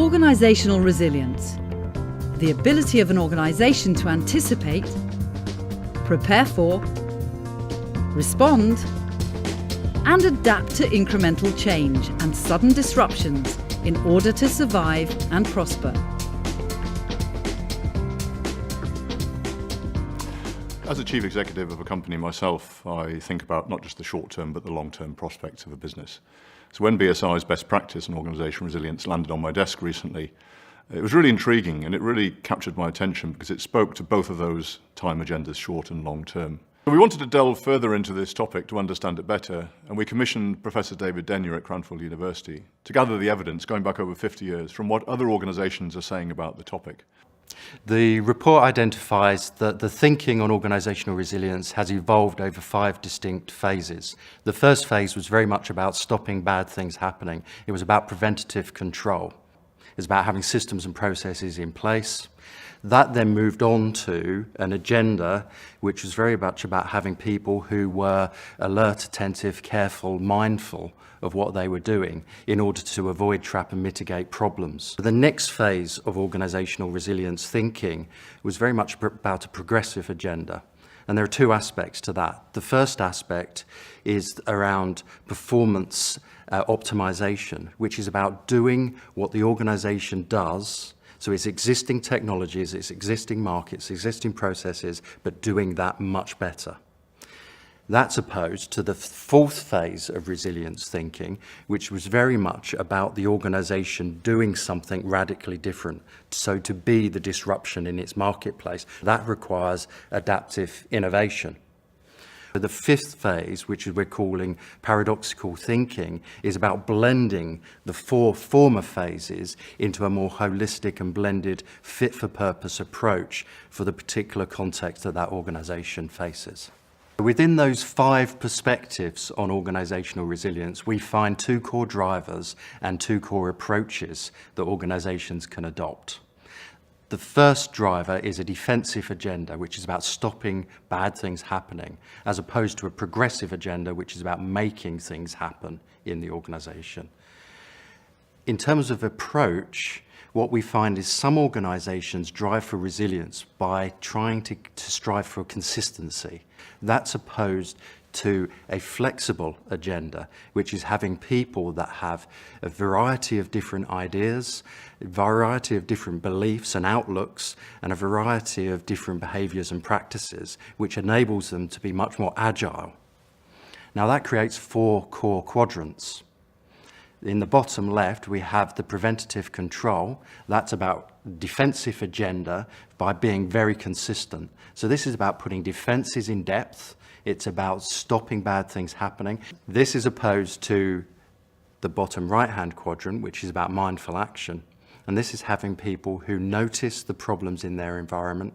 Organizational resilience. The ability of an organization to anticipate, prepare for, respond, and adapt to incremental change and sudden disruptions in order to survive and prosper. As a chief executive of a company myself, I think about not just the short-term but the long-term prospects of a business. So when BSI's best practice on organizational resilience landed on my desk recently, it was really intriguing and it really captured my attention because it spoke to both of those time agendas, short and long-term. We wanted to delve further into this topic to understand it better, and we commissioned Professor David Denyer at Cranfield University to gather the evidence going back over 50 years from what other organizations are saying about the topic. The report identifies that the thinking on organisational resilience has evolved over 5 distinct phases. The first phase was very much about stopping bad things happening. It was about preventative control. It was about having systems and processes in place. That then moved on to an agenda which was very much about having people who were alert, attentive, careful, mindful of what they were doing in order to avoid, trap and mitigate problems. The next phase of organisational resilience thinking was very much about a progressive agenda. And there are 2 aspects to that. The first aspect is around performance optimization, which is about doing what the organisation does. So it's existing technologies, it's existing markets, existing processes, but doing that much better. That's opposed to the 4th phase of resilience thinking, which was very much about the organisation doing something radically different. So to be the disruption in its marketplace, that requires adaptive innovation. The 5th phase, which we're calling paradoxical thinking, is about blending the 4 former phases into a more holistic and blended fit-for-purpose approach for the particular context that organisation faces. Within those 5 perspectives on organisational resilience, we find 2 core drivers and 2 core approaches that organisations can adopt. The first driver is a defensive agenda, which is about stopping bad things happening, as opposed to a progressive agenda, which is about making things happen in the organisation. In terms of approach, what we find is some organisations drive for resilience by trying to strive for consistency. That's opposed to a flexible agenda, which is having people that have a variety of different ideas, a variety of different beliefs and outlooks, and a variety of different behaviours and practices, which enables them to be much more agile. Now that creates 4 core quadrants. In the bottom left, we have the preventative control. That's about defensive agenda by being very consistent. So this is about putting defences in depth. It's about stopping bad things happening. This is opposed to the bottom right-hand quadrant, which is about mindful action. And this is having people who notice the problems in their environment.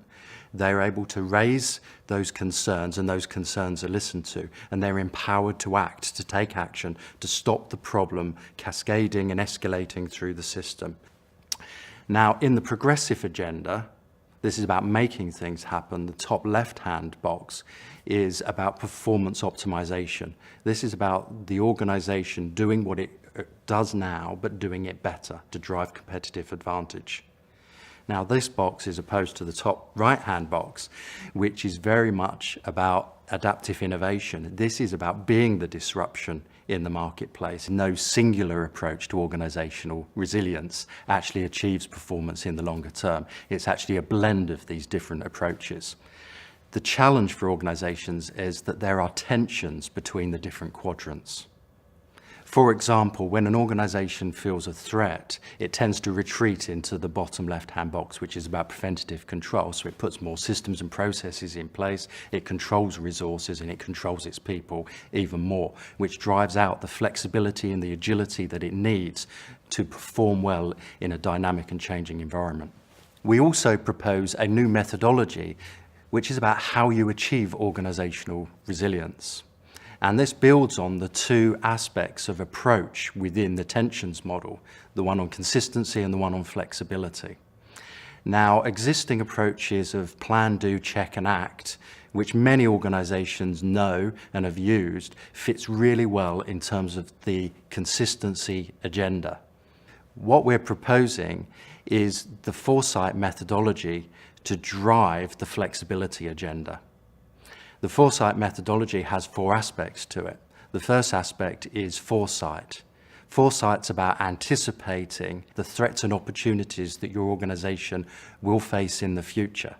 They're able to raise those concerns, and those concerns are listened to, and they're empowered to act, to take action, to stop the problem cascading and escalating through the system. Now, in the progressive agenda, this is about making things happen. The top left-hand box is about performance optimization. This is about the organization doing what it does now, but doing it better to drive competitive advantage. Now, this box is opposed to the top right-hand box, which is very much about adaptive innovation. This is about being the disruption in the marketplace. No singular approach to organizational resilience actually achieves performance in the longer term. It's actually a blend of these different approaches. The challenge for organizations is that there are tensions between the different quadrants. For example, when an organization feels a threat, it tends to retreat into the bottom left-hand box, which is about preventative control. So it puts more systems and processes in place, it controls resources, and it controls its people even more, which drives out the flexibility and the agility that it needs to perform well in a dynamic and changing environment. We also propose a new methodology, which is about how you achieve organizational resilience. And this builds on the 2 aspects of approach within the tensions model, the one on consistency and the one on flexibility. Now, existing approaches of plan, do, check and act, which many organizations know and have used, fits really well in terms of the consistency agenda. What we're proposing is the Foresight methodology to drive the flexibility agenda. The Foresight methodology has 4 aspects to it. The first aspect is foresight. Foresight's about anticipating the threats and opportunities that your organisation will face in the future.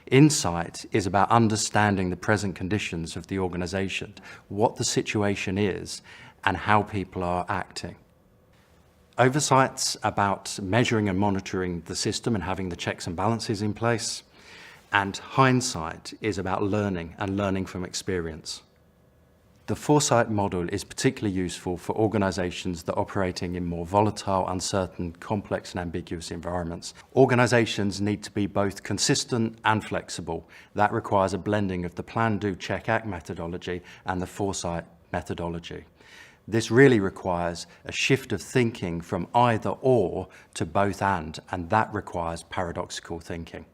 Insight is about understanding the present conditions of the organisation, what the situation is, and how people are acting. Oversight's about measuring and monitoring the system and having the checks and balances in place. And hindsight is about learning and learning from experience. The Foresight model is particularly useful for organisations that are operating in more volatile, uncertain, complex and ambiguous environments. Organisations need to be both consistent and flexible. That requires a blending of the plan, do, check, act methodology and the Foresight methodology. This really requires a shift of thinking from either or to both and that requires paradoxical thinking.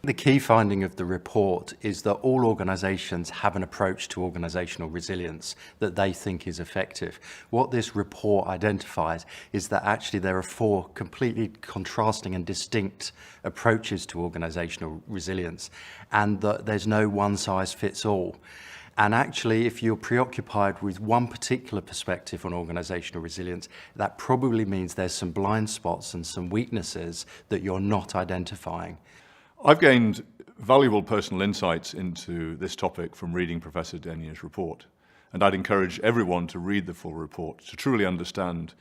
The key finding of the report is that all organisations have an approach to organisational resilience that they think is effective. What this report identifies is that actually there are 4 completely contrasting and distinct approaches to organisational resilience, and that there's no one-size-fits-all. And actually, if you're preoccupied with one particular perspective on organisational resilience, that probably means there's some blind spots and some weaknesses that you're not identifying. I've gained valuable personal insights into this topic from reading Professor Denier's report, and I'd encourage everyone to read the full report to truly understand,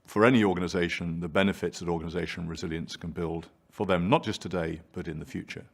for any organisation, the benefits that organisational resilience can build for them, not just today, but in the future.